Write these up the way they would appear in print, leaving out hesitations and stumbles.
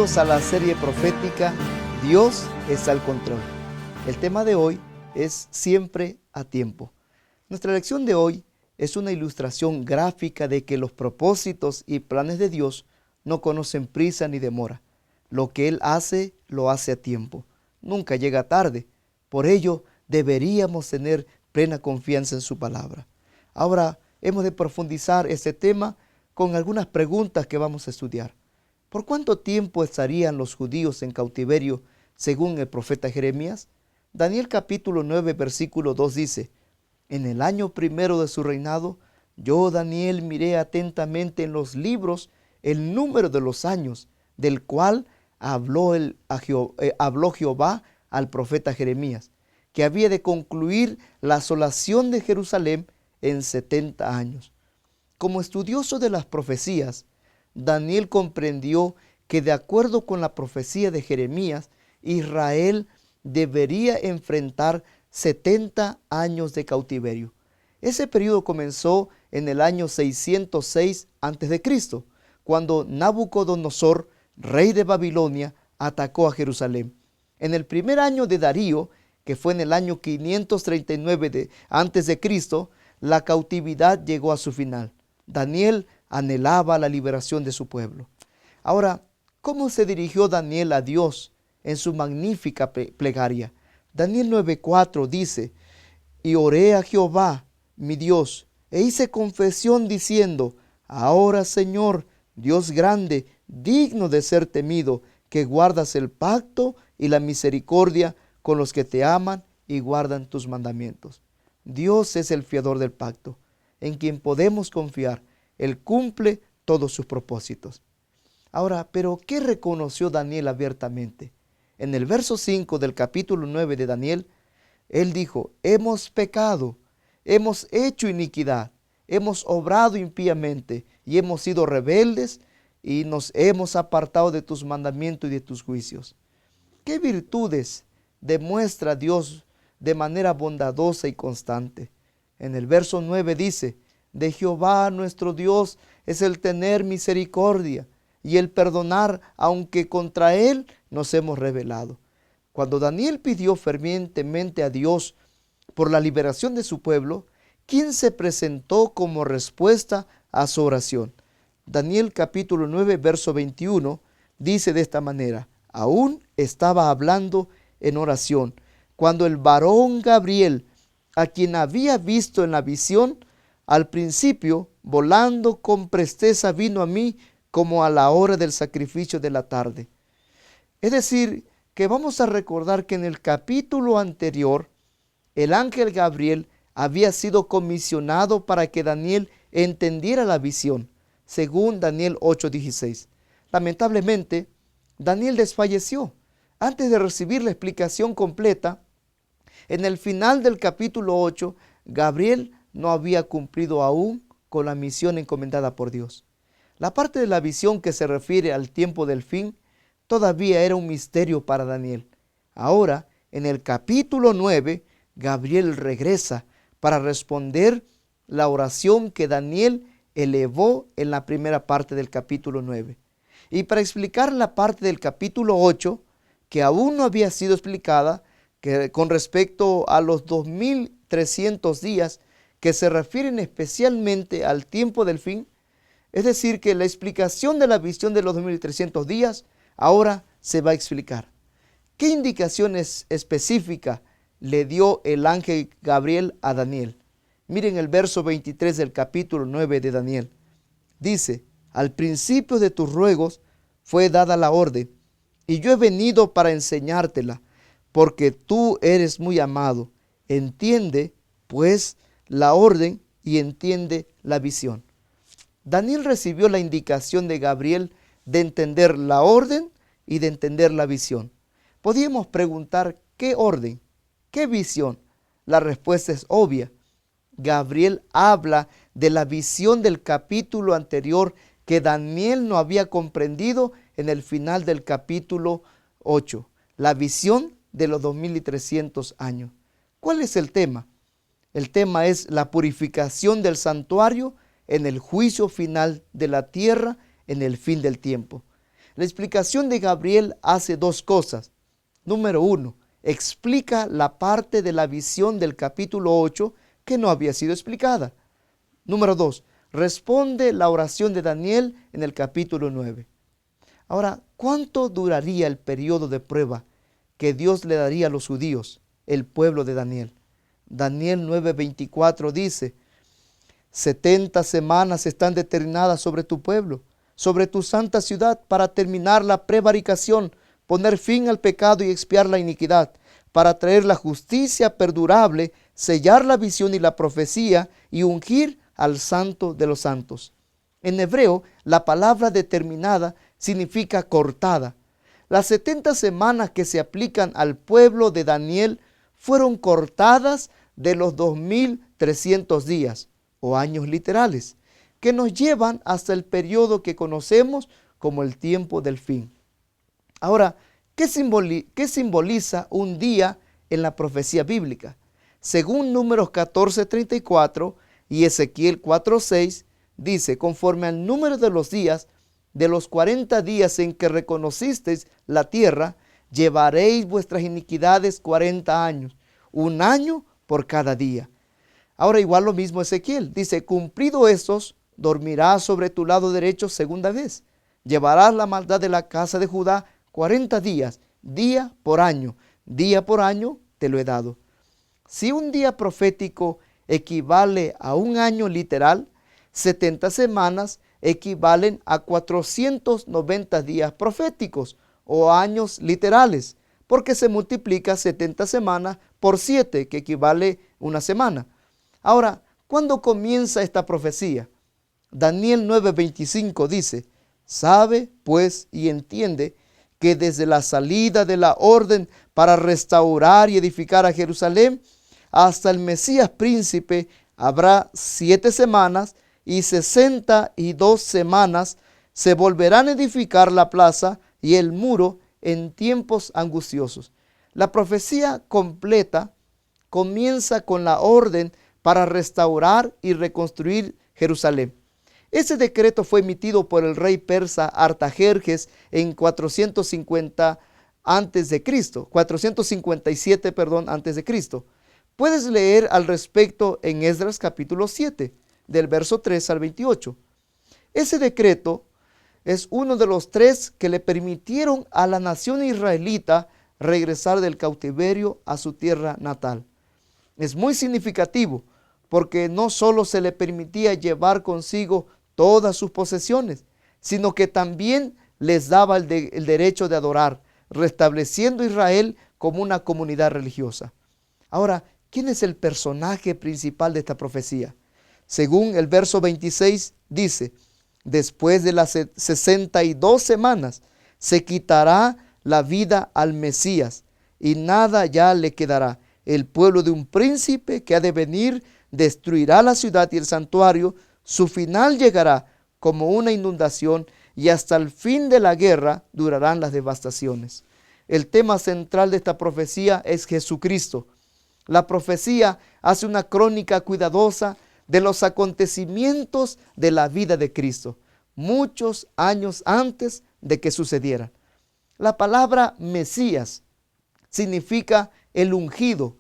Bienvenidos a la serie profética Dios está al control. El tema de hoy es siempre a tiempo. Nuestra lección de hoy es una ilustración gráfica de que los propósitos y planes de Dios no conocen prisa ni demora. Lo que Él hace, lo hace a tiempo. Nunca llega tarde. Por ello, deberíamos tener plena confianza en su palabra. Ahora, hemos de profundizar este tema con algunas preguntas que vamos a estudiar. ¿Por cuánto tiempo estarían los judíos en cautiverio según el profeta Jeremías? Daniel capítulo 9 versículo 2 dice: En el año primero de su reinado, yo Daniel miré atentamente en los libros el número de los años, del cual habló Jehová al profeta Jeremías, que había de concluir la asolación de Jerusalén en 70 años. Como estudioso de las profecías, Daniel comprendió que de acuerdo con la profecía de Jeremías, Israel debería enfrentar 70 años de cautiverio. Ese periodo comenzó en el año 606 a.C., cuando Nabucodonosor, rey de Babilonia, atacó a Jerusalén. En el primer año de Darío, que fue en el año 539 a.C., la cautividad llegó a su final. Daniel anhelaba la liberación de su pueblo. Ahora, ¿cómo se dirigió Daniel a Dios en su magnífica plegaria? Daniel 9:4 dice: Y oré a Jehová, mi Dios, e hice confesión diciendo: Ahora, Señor, Dios grande, digno de ser temido, que guardas el pacto y la misericordia con los que te aman y guardan tus mandamientos. Dios es el fiador del pacto, en quien podemos confiar. Él cumple todos sus propósitos. Ahora, ¿pero qué reconoció Daniel abiertamente? En el verso 5 del capítulo 9 de Daniel, él dijo: Hemos pecado, hemos hecho iniquidad, hemos obrado impíamente y hemos sido rebeldes y nos hemos apartado de tus mandamientos y de tus juicios. ¿Qué virtudes demuestra Dios de manera bondadosa y constante? En el verso 9 dice: De Jehová nuestro Dios es el tener misericordia y el perdonar, aunque contra Él nos hemos rebelado. Cuando Daniel pidió fervientemente a Dios por la liberación de su pueblo, ¿quién se presentó como respuesta a su oración? Daniel capítulo 9 verso 21 dice de esta manera: Aún estaba hablando en oración, cuando el varón Gabriel, a quien había visto en la visión, al principio, volando con presteza, vino a mí como a la hora del sacrificio de la tarde. Es decir, que vamos a recordar que en el capítulo anterior, el ángel Gabriel había sido comisionado para que Daniel entendiera la visión, según Daniel 8:16. Lamentablemente, Daniel desfalleció antes de recibir la explicación completa. En el final del capítulo 8, Gabriel no había cumplido aún con la misión encomendada por Dios. La parte de la visión que se refiere al tiempo del fin todavía era un misterio para Daniel. Ahora, en el capítulo 9, Gabriel regresa para responder la oración que Daniel elevó en la primera parte del capítulo 9. Y para explicar la parte del capítulo 8, que aún no había sido explicada, que con respecto a los 2300 días que se refieren especialmente al tiempo del fin, es decir, que la explicación de la visión de los 2300 días ahora se va a explicar. ¿Qué indicaciones específicas le dio el ángel Gabriel a Daniel? Miren el verso 23 del capítulo 9 de Daniel. Dice: Al principio de tus ruegos fue dada la orden, y yo he venido para enseñártela, porque tú eres muy amado. Entiende, pues, la orden y entiende la visión. Daniel recibió la indicación de Gabriel de entender la orden y de entender la visión. Podríamos preguntar: ¿qué orden? ¿Qué visión? La respuesta es obvia. Gabriel habla de la visión del capítulo anterior que Daniel no había comprendido en el final del capítulo 8. La visión de los 2300 años. ¿Cuál es el tema? El tema es la purificación del santuario en el juicio final de la tierra en el fin del tiempo. La explicación de Gabriel hace dos cosas. Número 1, explica la parte de la visión del capítulo 8 que no había sido explicada. Número 2, responde la oración de Daniel en el capítulo 9. Ahora, ¿cuánto duraría el periodo de prueba que Dios le daría a los judíos, el pueblo de Daniel? Daniel 9:24 dice: 70 semanas están determinadas sobre tu pueblo, sobre tu santa ciudad, para terminar la prevaricación, poner fin al pecado y expiar la iniquidad, para traer la justicia perdurable, sellar la visión y la profecía y ungir al santo de los santos. En hebreo, la palabra determinada significa cortada. Las 70 semanas que se aplican al pueblo de Daniel fueron cortadas de los 2300 días o años literales, que nos llevan hasta el periodo que conocemos como el tiempo del fin. Ahora, ¿qué simboliza un día en la profecía bíblica? Según Números 14:34 y Ezequiel 4:6, dice: conforme al número de los días, de los 40 días en que reconocisteis la tierra, llevaréis vuestras iniquidades 40 años, un año por cada día. Ahora igual lo mismo Ezequiel, dice: cumplido estos, dormirás sobre tu lado derecho segunda vez. Llevarás la maldad de la casa de Judá 40 días, día por año te lo he dado. Si un día profético equivale a un año literal, 70 semanas equivalen a 490 días proféticos o años literales, porque se multiplica 70 semanas por 7, que equivale una semana. Ahora, ¿cuándo comienza esta profecía? Daniel 9:25 dice: sabe pues y entiende que desde la salida de la orden para restaurar y edificar a Jerusalén hasta el Mesías príncipe habrá 7 semanas, y 62 semanas se volverán a edificar la plaza y el muro en tiempos angustiosos. La profecía completa comienza con la orden para restaurar y reconstruir Jerusalén. Ese decreto fue emitido por el rey persa Artajerjes en 457 antes de Cristo. Puedes leer al respecto en Esdras capítulo 7, del verso 3 al 28. Ese decreto es uno de los 3 que le permitieron a la nación israelita regresar del cautiverio a su tierra natal. Es muy significativo porque no solo se le permitía llevar consigo todas sus posesiones, sino que también les daba el derecho de adorar, restableciendo Israel como una comunidad religiosa. Ahora, ¿quién es el personaje principal de esta profecía? Según el verso 26 dice: después de las 62 semanas se quitará la vida al Mesías y nada ya le quedará. El pueblo de un príncipe que ha de venir destruirá la ciudad y el santuario. Su final llegará como una inundación y hasta el fin de la guerra durarán las devastaciones. El tema central de esta profecía es Jesucristo. La profecía hace una crónica cuidadosa de los acontecimientos de la vida de Cristo, muchos años antes de que sucedieran. La palabra Mesías significa el ungido.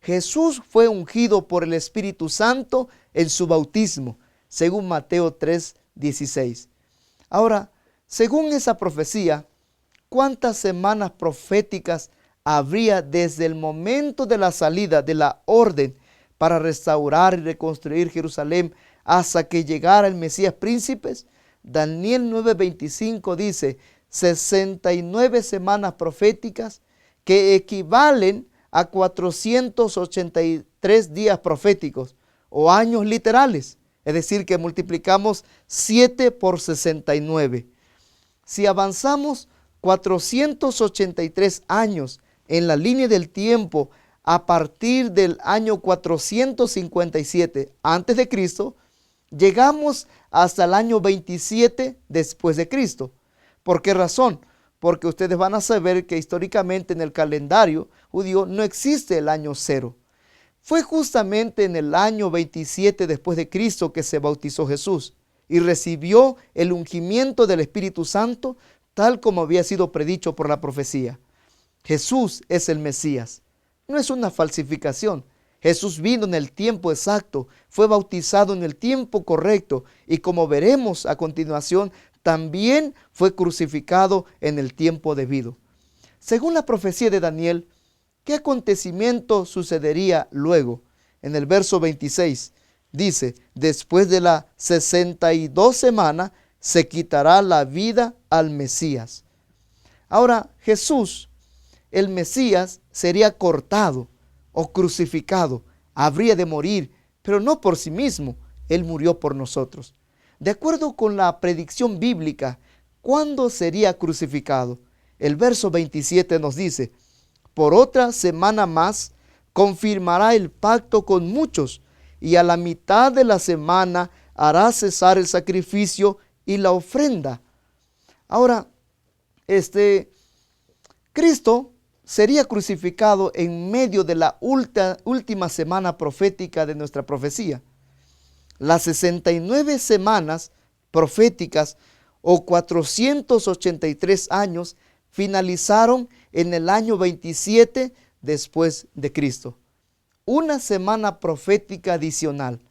Jesús fue ungido por el Espíritu Santo en su bautismo, según Mateo 3:16. Ahora, según esa profecía, ¿cuántas semanas proféticas habría desde el momento de la salida de la orden para restaurar y reconstruir Jerusalén hasta que llegara el Mesías príncipe? Daniel 9:25 dice: 69 semanas proféticas que equivalen a 483 días proféticos o años literales. Es decir, que multiplicamos 7 por 69. Si avanzamos 483 años en la línea del tiempo a partir del año 457 antes de Cristo, llegamos hasta el año 27 después de Cristo. ¿Por qué razón? Porque ustedes van a saber que históricamente en el calendario judío no existe el año 0. Fue justamente en el año 27 después de Cristo que se bautizó Jesús y recibió el ungimiento del Espíritu Santo tal como había sido predicho por la profecía. Jesús es el Mesías. No es una falsificación. Jesús vino en el tiempo exacto, fue bautizado en el tiempo correcto y, como veremos a continuación, también fue crucificado en el tiempo debido. Según la profecía de Daniel, ¿qué acontecimiento sucedería luego? En el verso 26 dice: después de las 62 semanas se quitará la vida al Mesías. Ahora, Jesús, el Mesías, sería cortado o crucificado, habría de morir, pero no por sí mismo. Él murió por nosotros. De acuerdo con la predicción bíblica, ¿cuándo sería crucificado? El verso 27 nos dice: por otra semana más confirmará el pacto con muchos, y a la mitad de la semana hará cesar el sacrificio y la ofrenda. Ahora, Cristo sería crucificado en medio de la última semana profética de nuestra profecía. Las 69 semanas proféticas o 483 años finalizaron en el año 27 después de Cristo. Una semana profética adicional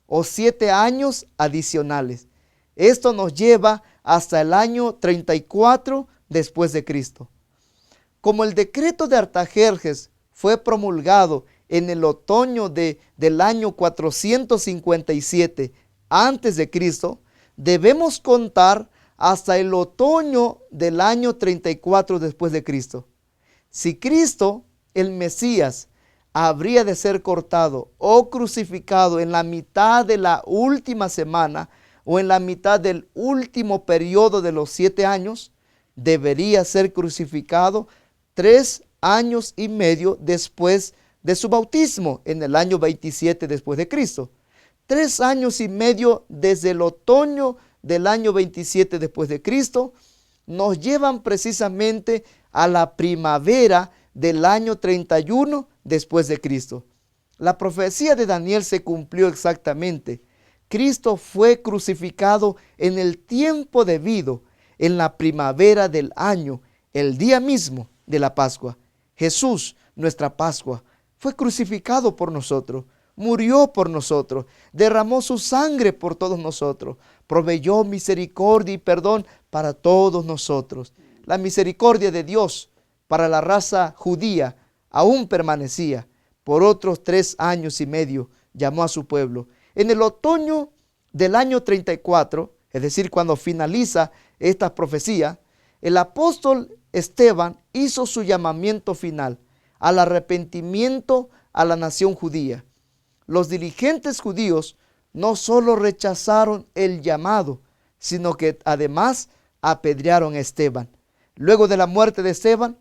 o 7 años adicionales. Esto nos lleva hasta el año 34 después de Cristo. Como el decreto de Artajerjes fue promulgado en el otoño del año 457 antes de Cristo, debemos contar hasta el otoño del año 34 después de Cristo. Si Cristo, el Mesías, habría de ser cortado o crucificado en la mitad de la última semana o en la mitad del último periodo de los 7 años, debería ser crucificado 3 años y medio después de su bautismo, en el año 27 después de Cristo. 3 años y medio desde el otoño del año 27 después de Cristo nos llevan precisamente a la primavera del año 31 después de Cristo. La profecía de Daniel se cumplió exactamente. Cristo fue crucificado en el tiempo debido, en la primavera del año, el día mismo de la Pascua. Jesús, nuestra Pascua, fue crucificado por nosotros, murió por nosotros, derramó su sangre por todos nosotros, proveyó misericordia y perdón para todos nosotros. La misericordia de Dios para la raza judía aún permanecía. Por otros 3 años y medio llamó a su pueblo. En el otoño del año 34, es decir, cuando finaliza esta profecía, el apóstol Esteban hizo su llamamiento final al arrepentimiento a la nación judía. Los dirigentes judíos no solo rechazaron el llamado, sino que además apedrearon a Esteban. Luego de la muerte de Esteban,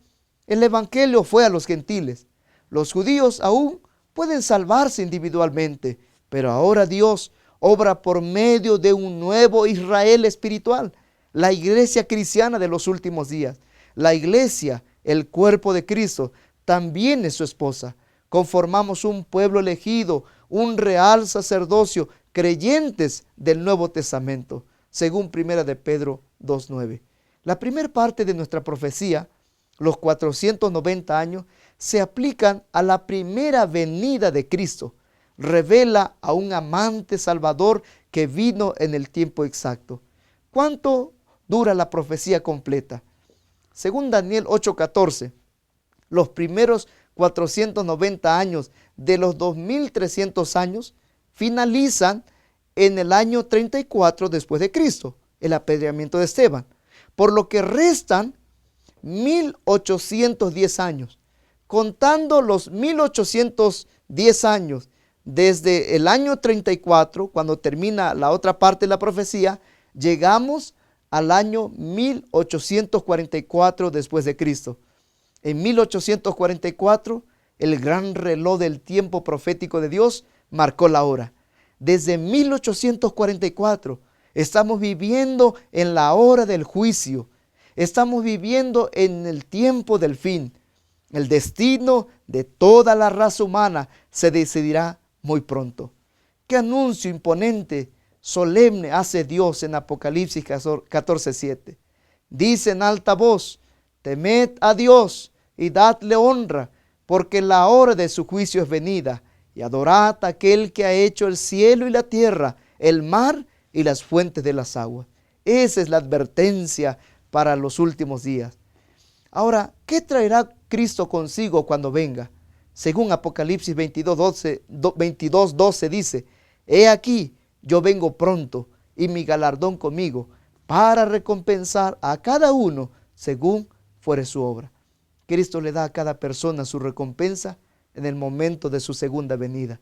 el evangelio fue a los gentiles. Los judíos aún pueden salvarse individualmente, pero ahora Dios obra por medio de un nuevo Israel espiritual, la iglesia cristiana de los últimos días. La iglesia, el cuerpo de Cristo, también es su esposa. Conformamos un pueblo elegido, un real sacerdocio, creyentes del Nuevo Testamento, según 1 de Pedro 2:9. La primera parte de nuestra profecía, los 490 años, se aplican a la primera venida de Cristo. Revela a un amante salvador que vino en el tiempo exacto. ¿Cuánto dura la profecía completa? Según Daniel 8:14, los primeros 490 años de los 2300 años finalizan en el año 34 después de Cristo, el apedreamiento de Esteban, por lo que restan 1810 años. Contando los 1810 años desde el año 34, cuando termina la otra parte de la profecía, llegamos al año 1844 después de Cristo. En 1844, el gran reloj del tiempo profético de Dios marcó la hora. Desde 1844 estamos viviendo en la hora del juicio. Estamos viviendo en el tiempo del fin. El destino de toda la raza humana se decidirá muy pronto. ¿Qué anuncio imponente, solemne hace Dios en Apocalipsis 14:7? dice en alta voz: temed a Dios y dadle honra, porque la hora de su juicio es venida, y adorad a aquel que ha hecho el cielo y la tierra, el mar y las fuentes de las aguas. Esa es la advertencia para los últimos días. Ahora, ¿qué traerá Cristo consigo cuando venga? Según Apocalipsis 22:12 dice: he aquí, yo vengo pronto, y mi galardón conmigo, para recompensar a cada uno según fuere su obra. Cristo le da a cada persona su recompensa en el momento de su segunda venida.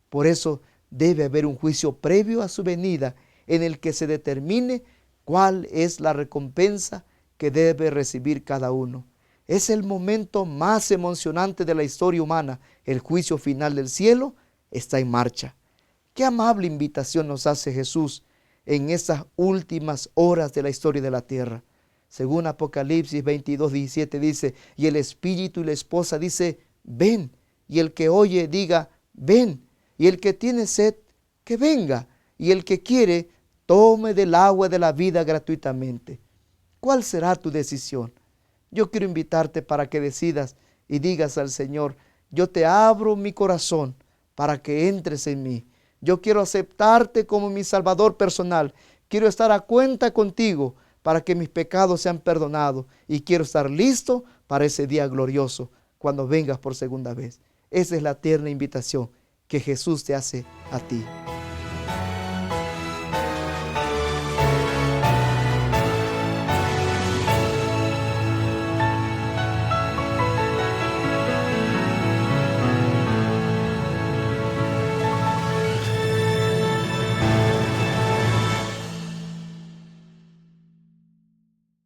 Por eso debe haber un juicio previo a su venida en el que se determine cuál es la recompensa que debe recibir cada uno. Es el momento más emocionante de la historia humana. El juicio final del cielo está en marcha. Qué amable invitación nos hace Jesús en esas últimas horas de la historia de la tierra. Según Apocalipsis 22:17 dice: y el espíritu y la esposa dice: ven. Y el que oye diga: ven. Y el que tiene sed, que venga. Y el que quiere, tome del agua de la vida gratuitamente. ¿Cuál será tu decisión? Yo quiero invitarte para que decidas y digas al Señor: yo te abro mi corazón para que entres en mí. Yo quiero aceptarte como mi Salvador personal. Quiero estar a cuenta contigo para que mis pecados sean perdonados. Y quiero estar listo para ese día glorioso, cuando vengas por segunda vez. Esa es la tierna invitación que Jesús te hace a ti.